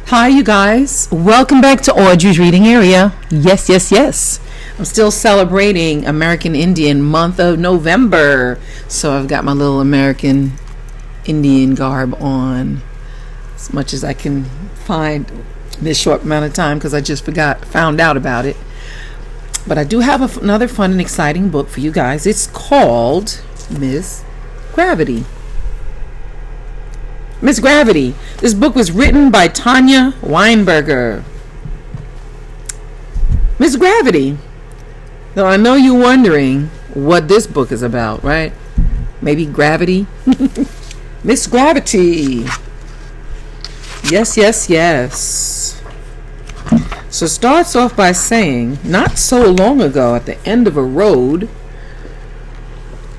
Hi, you guys. Welcome back to Audrey's Reading Area. Yes, yes, yes. I'm still celebrating American Indian month of November. So I've got my little American Indian garb on as much as I can find in this short amount of time because I just found out about it. But I do have another fun and exciting book for you guys. It's called Miss Gravity. Miss Gravity. This book was written by Tanya Weinberger. Miss Gravity. Now, I know you're wondering what this book is about, right? Maybe gravity? Miss Gravity. Yes, yes, yes. So it starts off by saying, not so long ago at the end of a road,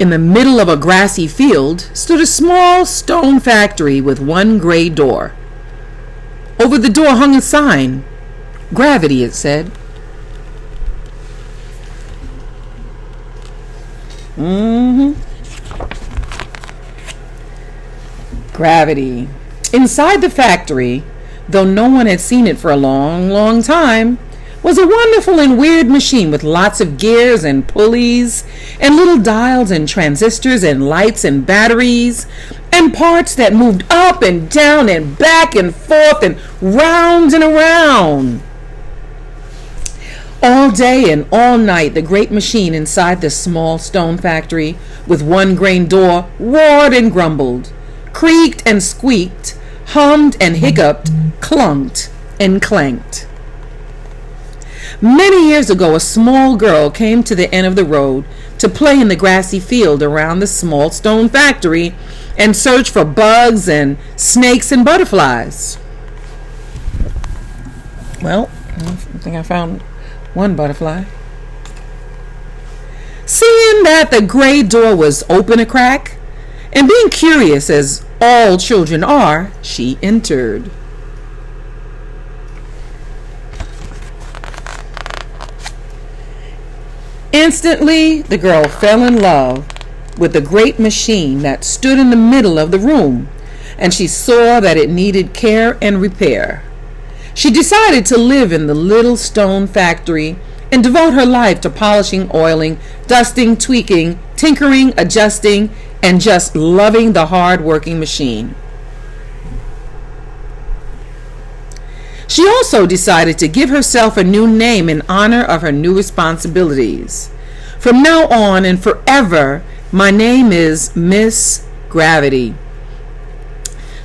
in the middle of a grassy field, stood a small stone factory with one gray door. Over the door hung a sign. Gravity, it said. Gravity. Inside the factory, though no one had seen it for a long, long time, was a wonderful and weird machine with lots of gears and pulleys and little dials and transistors and lights and batteries and parts that moved up and down and back and forth and round and around. All day and all night, the great machine inside the small stone factory with one grain door roared and grumbled, creaked and squeaked, hummed and hiccuped, clunked and clanked. Many years ago, a small girl came to the end of the road to play in the grassy field around the small stone factory and search for bugs and snakes and butterflies. Well, I think I found one butterfly. Seeing that the gray door was open a crack, and being curious as all children are, she entered. Instantly, the girl fell in love with the great machine that stood in the middle of the room, and she saw that it needed care and repair. She decided to live in the little stone factory and devote her life to polishing, oiling, dusting, tweaking, tinkering, adjusting, and just loving the hard-working machine. She also decided to give herself a new name in honor of her new responsibilities. From now on and forever, my name is Miss Gravity.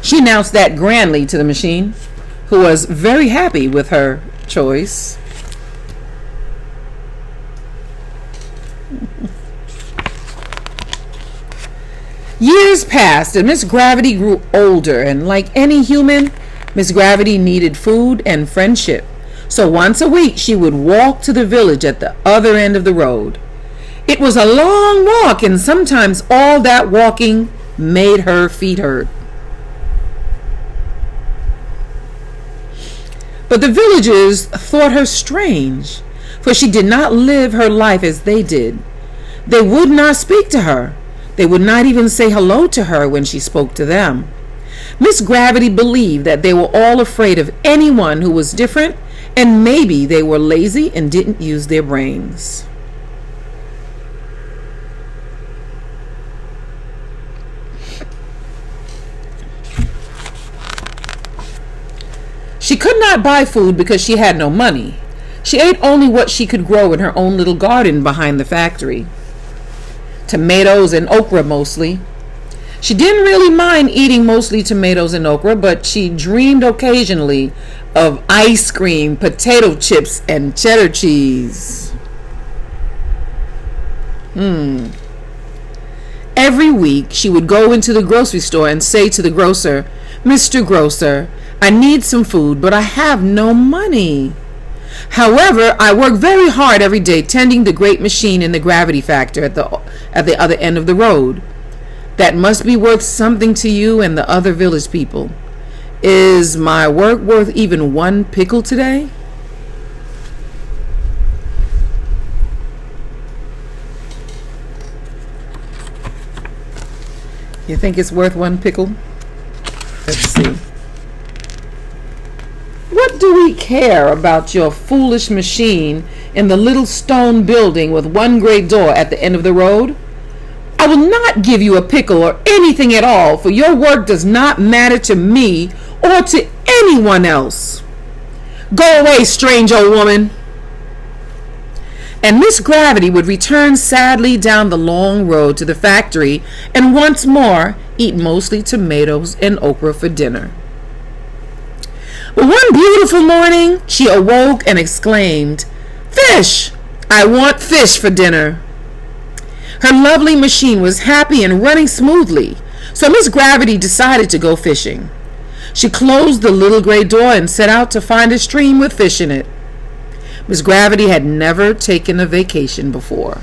She announced that grandly to the machine, who was very happy with her choice. Years passed and Miss Gravity grew older, and like any human, Miss Gravity needed food and friendship. So once a week she would walk to the village at the other end of the road. It was a long walk, and sometimes all that walking made her feet hurt. But the villagers thought her strange, for she did not live her life as they did. They would not speak to her. They would not even say hello to her when she spoke to them. Miss Gravity believed that they were all afraid of anyone who was different, and maybe they were lazy and didn't use their brains. She could not buy food because she had no money. She ate only what she could grow in her own little garden behind the factory. Tomatoes and okra mostly. She didn't really mind eating mostly tomatoes and okra, but she dreamed occasionally of ice cream, potato chips, and cheddar cheese. Every week, she would go into the grocery store and say to the grocer, "Mr. Grocer, I need some food, but I have no money. However, I work very hard every day tending the great machine in the gravity factor at the other end of the road. That must be worth something to you and the other village people. Is my work worth even one pickle today?" You think it's worth one pickle? Let's see. What do we care about your foolish machine in the little stone building with one great door at the end of the road? I will not give you a pickle or anything at all, for your work does not matter to me or to anyone else. Go away, strange old woman. And Miss Gravity would return sadly down the long road to the factory and once more eat mostly tomatoes and okra for dinner. But one beautiful morning, she awoke and exclaimed, "Fish! I want fish for dinner." Her lovely machine was happy and running smoothly, so Miss Gravity decided to go fishing. She closed the little gray door and set out to find a stream with fish in it. Miss Gravity had never taken a vacation before.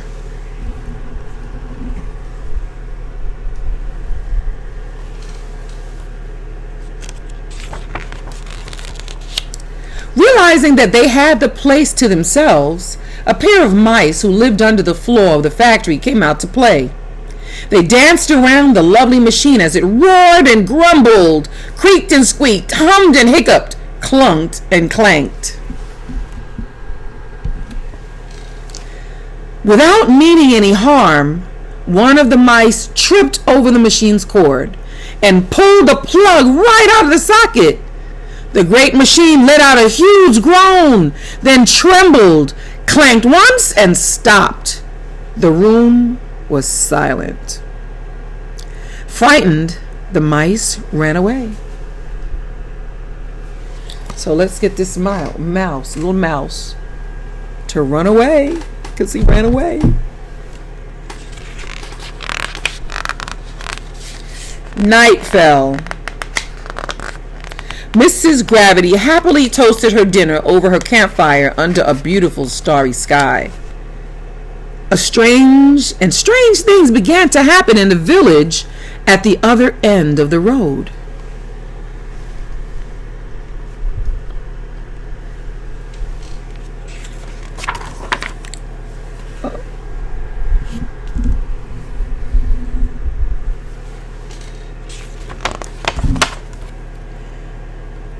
Realizing that they had the place to themselves, a pair of mice who lived under the floor of the factory came out to play. They danced around the lovely machine as it roared and grumbled, creaked and squeaked, hummed and hiccuped, clunked and clanked. Without meaning any harm, one of the mice tripped over the machine's cord and pulled the plug right out of the socket. The great machine let out a huge groan, then trembled, clanked once, and stopped. The room was silent. Frightened, the mice ran away. So let's get this little mouse, to run away, because he ran away. Night fell. Mrs. Gravity happily toasted her dinner over her campfire under a beautiful starry sky. Strange things began to happen in the village at the other end of the road.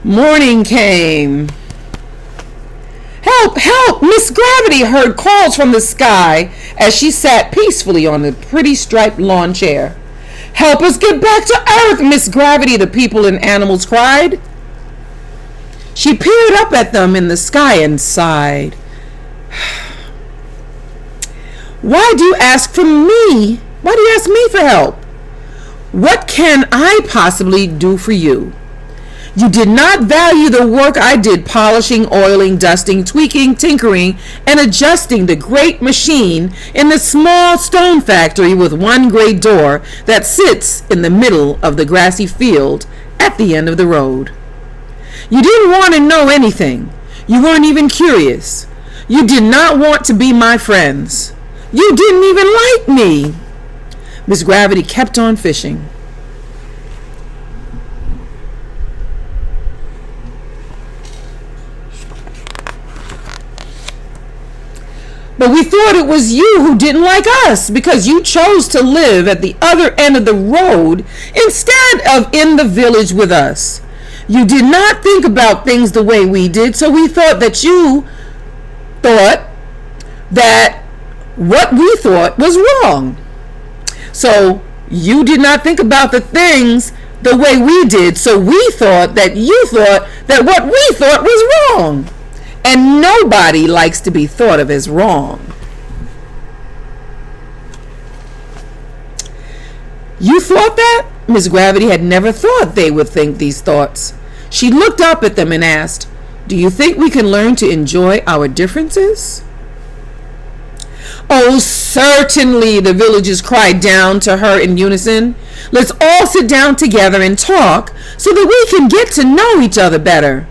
Morning came. "Help! Help! Miss Gravity!" heard calls from the sky as she sat peacefully on the pretty striped lawn chair. "Help us get back to Earth, Miss Gravity!" the people and animals cried. She peered up at them in the sky and sighed. Why do you ask for me? Why do you ask me for help? What can I possibly do for you? You did not value the work I did polishing, oiling, dusting, tweaking, tinkering, and adjusting the great machine in the small stone factory with one great door that sits in the middle of the grassy field at the end of the road. You didn't want to know anything. You weren't even curious. You did not want to be my friends. You didn't even like me. Miss Gravity kept on fishing. But we thought it was you who didn't like us because you chose to live at the other end of the road instead of in the village with us. You did not think about things the way we did, so we thought that you thought that what we thought was wrong. So you did not think about the things the way we did, so we thought that you thought that what we thought was wrong. And nobody likes to be thought of as wrong. You thought that? Miss Gravity had never thought they would think these thoughts. She looked up at them and asked, "Do you think we can learn to enjoy our differences?" "Oh, certainly," the villagers cried down to her in unison. "Let's all sit down together and talk so that we can get to know each other better.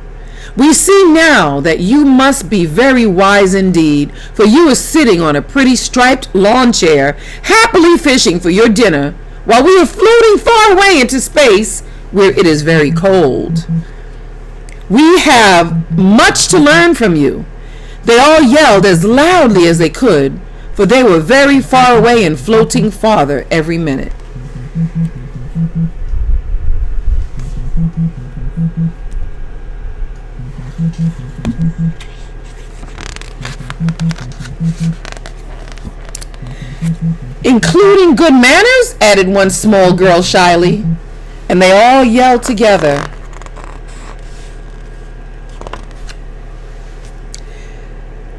We see now that you must be very wise indeed, for you are sitting on a pretty striped lawn chair, happily fishing for your dinner, while we are floating far away into space where it is very cold. We have much to learn from you." They all yelled as loudly as they could, for they were very far away and floating farther every minute. Including good manners, added one small girl shyly, and they all yelled together.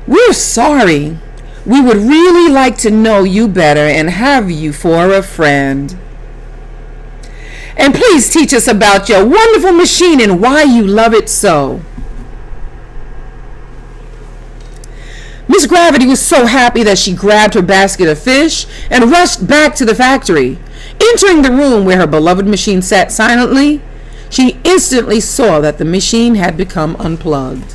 We're sorry. We would really like to know you better and have you for a friend. And please teach us about your wonderful machine and why you love it so. Miss Gravity was so happy that she grabbed her basket of fish and rushed back to the factory. Entering the room where her beloved machine sat silently, she instantly saw that the machine had become unplugged.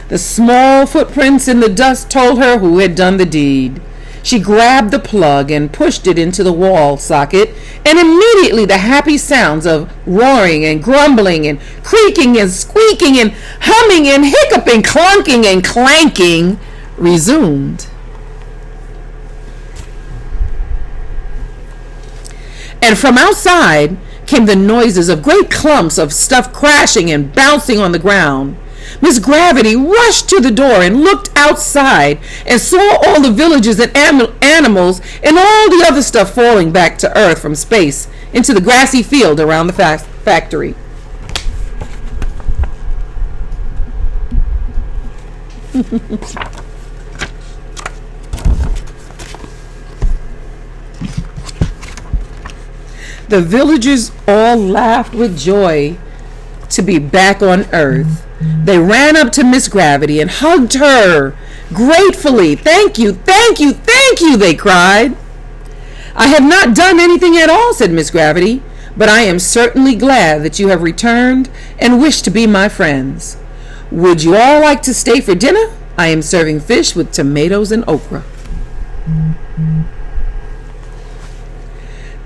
The small footprints in the dust told her who had done the deed. She grabbed the plug and pushed it into the wall socket, and immediately the happy sounds of roaring and grumbling and creaking and squeaking and humming and hiccuping, clunking and clanking resumed. And from outside came the noises of great clumps of stuff crashing and bouncing on the ground. Miss Gravity rushed to the door and looked outside and saw all the villagers and animals and all the other stuff falling back to Earth from space into the grassy field around the factory. The villagers all laughed with joy to be back on Earth. They ran up to Miss Gravity and hugged her gratefully. Thank you, thank you, thank you, they cried. I have not done anything at all, said Miss Gravity, but I am certainly glad that you have returned and wish to be my friends. Would you all like to stay for dinner? I am serving fish with tomatoes and okra.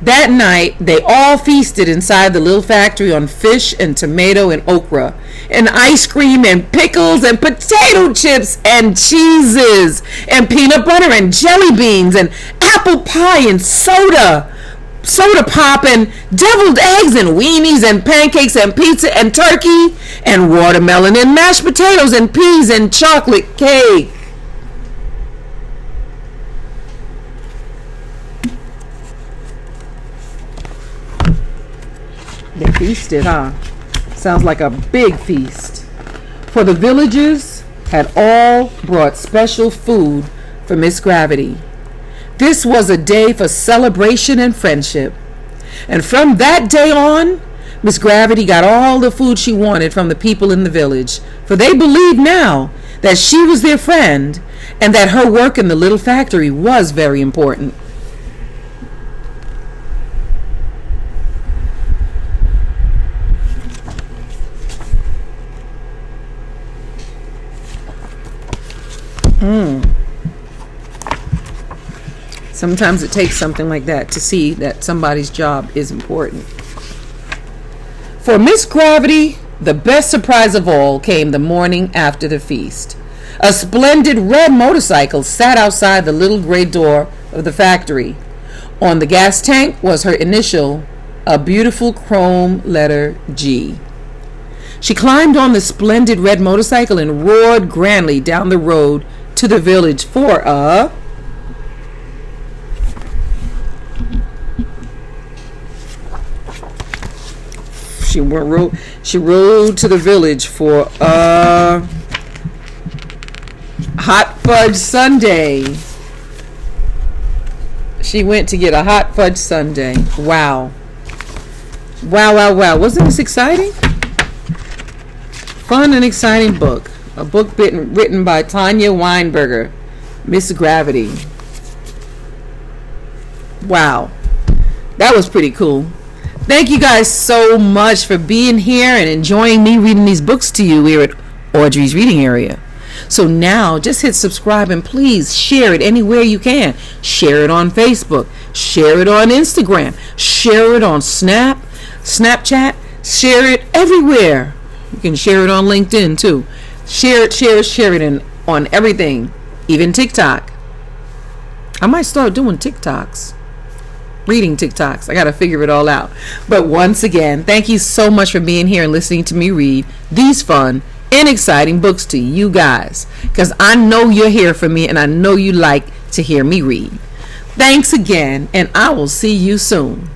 That night, they all feasted inside the little factory on fish and tomato and okra, and ice cream and pickles and potato chips and cheeses and peanut butter and jelly beans and apple pie and soda pop and deviled eggs and weenies and pancakes and pizza and turkey and watermelon and mashed potatoes and peas and chocolate cake. They feasted, huh? Sounds like a big feast. For the villagers had all brought special food for Miss Gravity. This was a day for celebration and friendship. And from that day on, Miss Gravity got all the food she wanted from the people in the village, for they believed now that she was their friend and that her work in the little factory was very important. Sometimes it takes something like that to see that somebody's job is important. For Miss Gravity, the best surprise of all came the morning after the feast. A splendid red motorcycle sat outside the little gray door of the factory. On the gas tank was her initial, a beautiful chrome letter G. She climbed on the splendid red motorcycle and roared grandly down the road to the village for a... She rode to the village for a hot fudge sundae. She went to get a hot fudge sundae. Wow. Wow, wow, wow. Wasn't this exciting? Fun and exciting book. A book written by Tanya Weinberger, Miss Gravity. Wow. That was pretty cool. Thank you guys so much for being here and enjoying me reading these books to you here at Audrey's Reading Area. So now just hit subscribe and please share it anywhere you can. Share it on Facebook. Share it on Instagram. Share it on Snapchat. Share it everywhere. You can share it on LinkedIn too. Share it on everything, even TikTok. I might start doing TikToks, reading TikToks. I got to figure it all out. But once again, thank you so much for being here and listening to me read these fun and exciting books to you guys, because I know you're here for me and I know you like to hear me read. Thanks again, and I will see you soon.